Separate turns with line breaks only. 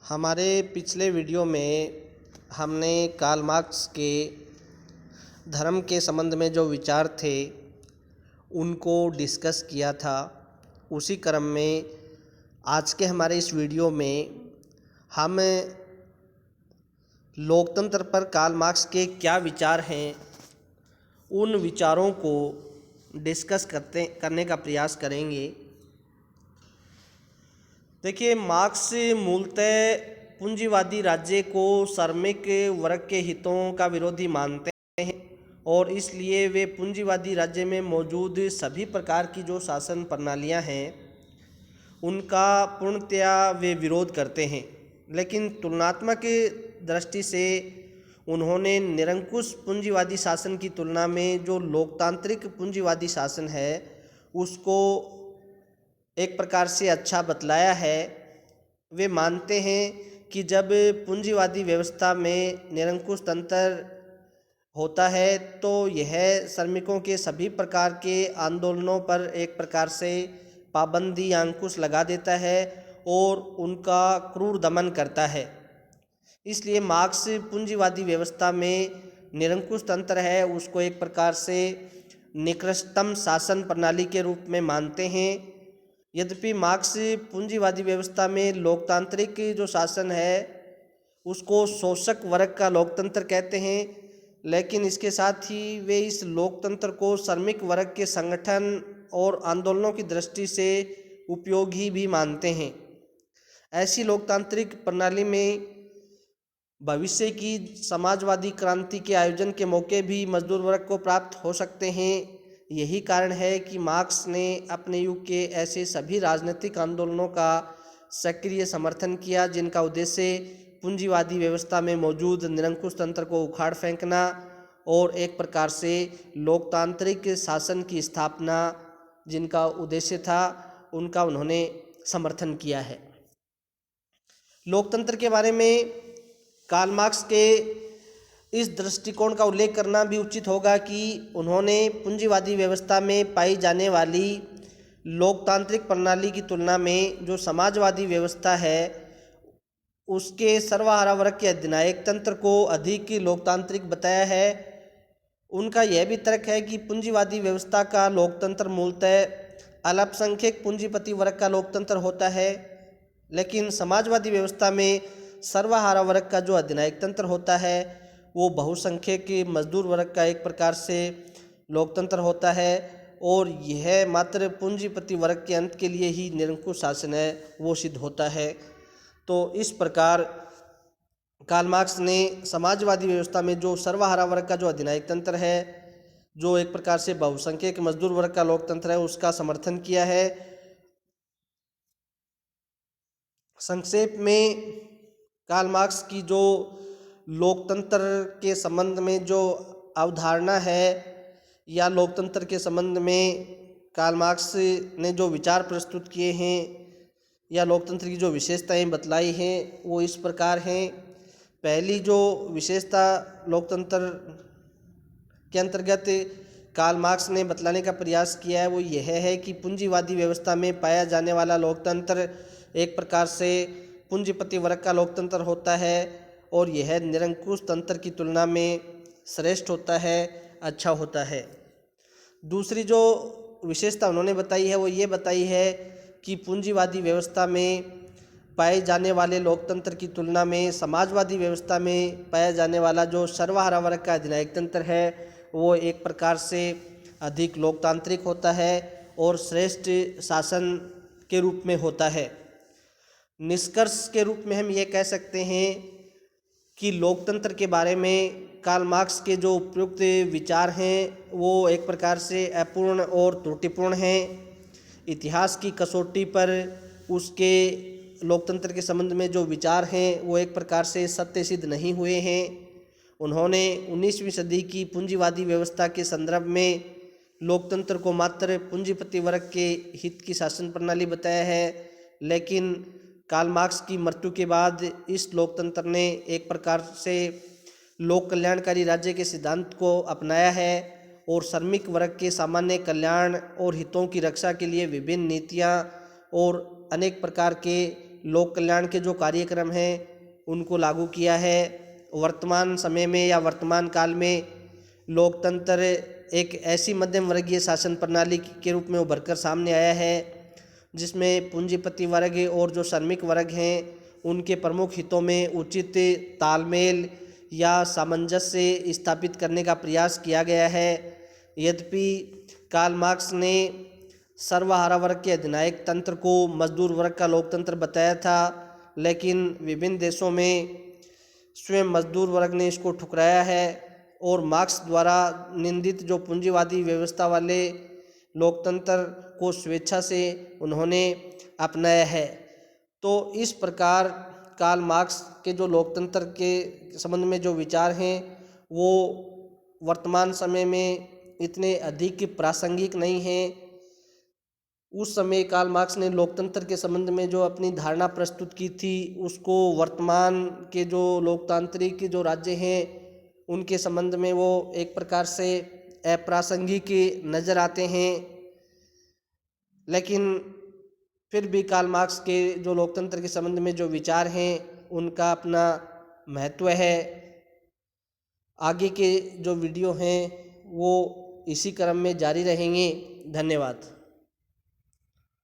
हमारे पिछले वीडियो में हमने कार्ल मार्क्स के धर्म के संबंध में जो विचार थे उनको डिस्कस किया था। उसी क्रम में आज के हमारे इस वीडियो में हम लोकतंत्र पर कार्ल मार्क्स के क्या विचार हैं उन विचारों को डिस्कस करने का प्रयास करेंगे। देखिए, मार्क्स मूलतः पूंजीवादी राज्य को श्रमिक वर्ग के हितों का विरोधी मानते हैं और इसलिए वे पूंजीवादी राज्य में मौजूद सभी प्रकार की जो शासन प्रणालियां हैं उनका पूर्णतया वे विरोध करते हैं। लेकिन तुलनात्मक दृष्टि से उन्होंने निरंकुश पूंजीवादी शासन की तुलना में जो लोकतांत्रिक पूंजीवादी शासन है उसको एक प्रकार से अच्छा बतलाया है। वे मानते हैं कि जब पूंजीवादी व्यवस्था में निरंकुश तंत्र होता है तो यह श्रमिकों के सभी प्रकार के आंदोलनों पर एक प्रकार से पाबंदी या अंकुश लगा देता है और उनका क्रूर दमन करता है। इसलिए मार्क्स पूंजीवादी व्यवस्था में निरंकुश तंत्र है उसको एक प्रकार से निकृष्टतम शासन प्रणाली के रूप में मानते हैं। यद्यपि मार्क्स पूंजीवादी व्यवस्था में लोकतांत्रिक जो शासन है उसको शोषक वर्ग का लोकतंत्र कहते हैं, लेकिन इसके साथ ही वे इस लोकतंत्र को श्रमिक वर्ग के संगठन और आंदोलनों की दृष्टि से उपयोगी भी मानते हैं। ऐसी लोकतांत्रिक प्रणाली में भविष्य की समाजवादी क्रांति के आयोजन के मौके भी मजदूर वर्ग को प्राप्त हो सकते हैं। यही कारण है कि मार्क्स ने अपने युग के ऐसे सभी राजनीतिक आंदोलनों का सक्रिय समर्थन किया जिनका उद्देश्य पूंजीवादी व्यवस्था में मौजूद निरंकुश तंत्र को उखाड़ फेंकना और एक प्रकार से लोकतांत्रिक शासन की स्थापना जिनका उद्देश्य था उनका उन्होंने समर्थन किया है। लोकतंत्र के बारे में कार्ल मार्क्स के इस दृष्टिकोण का उल्लेख करना भी उचित होगा कि उन्होंने पूंजीवादी व्यवस्था में पाई जाने वाली लोकतांत्रिक प्रणाली की तुलना में जो समाजवादी व्यवस्था है उसके सर्वहारा वर्ग के अधिनायक तंत्र को अधिक लोकतांत्रिक बताया है। उनका यह भी तर्क है कि पूंजीवादी व्यवस्था का लोकतंत्र मूलतः अल्पसंख्यक पूंजीपति वर्ग का लोकतंत्र होता है, लेकिन समाजवादी व्यवस्था में सर्वहारा वर्ग का जो अधिनायक तंत्र होता है वो बहुसंख्यक मजदूर वर्ग का एक प्रकार से लोकतंत्र होता है और यह मात्र पूंजीपति वर्ग के अंत के लिए ही निरंकुश शासन है वो सिद्ध होता है। तो इस प्रकार कार्ल मार्क्स ने समाजवादी व्यवस्था में जो सर्वहारा वर्ग का जो अधिनायक तंत्र है जो एक प्रकार से बहुसंख्यक मजदूर वर्ग का लोकतंत्र है उसका समर्थन किया है। संक्षेप में कार्ल मार्क्स की जो लोकतंत्र के संबंध में जो अवधारणा है या लोकतंत्र के संबंध में कार्ल मार्क्स ने जो विचार प्रस्तुत किए हैं या लोकतंत्र की जो विशेषताएं बतलाई हैं वो इस प्रकार हैं। पहली जो विशेषता लोकतंत्र के अंतर्गत कार्ल मार्क्स ने बतलाने का प्रयास किया है वो यह है कि पूंजीवादी व्यवस्था में पाया जाने वाला लोकतंत्र एक प्रकार से पूंजीपति वर्ग का लोकतंत्र होता है और यह निरंकुश तंत्र की तुलना में श्रेष्ठ होता है, अच्छा होता है। दूसरी जो विशेषता उन्होंने बताई है वो ये बताई है कि पूंजीवादी व्यवस्था में पाए जाने वाले लोकतंत्र की तुलना में समाजवादी व्यवस्था में पाया जाने वाला जो सर्वहारा वर्ग का अधिनायक तंत्र है वो एक प्रकार से अधिक लोकतांत्रिक होता है और श्रेष्ठ शासन के रूप में होता है। निष्कर्ष के रूप में हम ये कह सकते हैं कि लोकतंत्र के बारे में कार्ल मार्क्स के जो उपयुक्त विचार हैं वो एक प्रकार से अपूर्ण और त्रुटिपूर्ण हैं। इतिहास की कसौटी पर उसके लोकतंत्र के संबंध में जो विचार हैं वो एक प्रकार से सत्य सिद्ध नहीं हुए हैं। उन्होंने 19वीं सदी की पूंजीवादी व्यवस्था के संदर्भ में लोकतंत्र को मात्र पूंजीपति वर्ग के हित की शासन प्रणाली बताया है, लेकिन कार्ल मार्क्स की मृत्यु के बाद इस लोकतंत्र ने एक प्रकार से लोक कल्याणकारी राज्य के सिद्धांत को अपनाया है और श्रमिक वर्ग के सामान्य कल्याण और हितों की रक्षा के लिए विभिन्न नीतियां और अनेक प्रकार के लोक कल्याण के जो कार्यक्रम हैं उनको लागू किया है। वर्तमान समय में या वर्तमान काल में लोकतंत्र एक ऐसी मध्यम वर्गीय शासन प्रणाली के रूप में उभर कर सामने आया है जिसमें पूंजीपति वर्ग और जो श्रमिक वर्ग हैं उनके प्रमुख हितों में उचित तालमेल या सामंजस्य स्थापित करने का प्रयास किया गया है। यद्यपि कार्ल मार्क्स ने सर्वहारा वर्ग के अधिनायक तंत्र को मजदूर वर्ग का लोकतंत्र बताया था, लेकिन विभिन्न देशों में स्वयं मजदूर वर्ग ने इसको ठुकराया है और मार्क्स द्वारा निंदित जो पूंजीवादी व्यवस्था वाले लोकतंत्र को स्वेच्छा से उन्होंने अपनाया है। तो इस प्रकार कार्ल मार्क्स के जो लोकतंत्र के संबंध में जो विचार हैं वो वर्तमान समय में इतने अधिक प्रासंगिक नहीं हैं। उस समय कार्ल मार्क्स ने लोकतंत्र के संबंध में जो अपनी धारणा प्रस्तुत की थी उसको वर्तमान के जो लोकतांत्रिक जो राज्य हैं उनके संबंध में वो एक प्रकार से अप्रासंगिक नज़र आते हैं। लेकिन फिर भी कार्ल मार्क्स के जो लोकतंत्र के संबंध में जो विचार हैं उनका अपना महत्व है। आगे के जो वीडियो हैं वो इसी क्रम में जारी रहेंगे। धन्यवाद।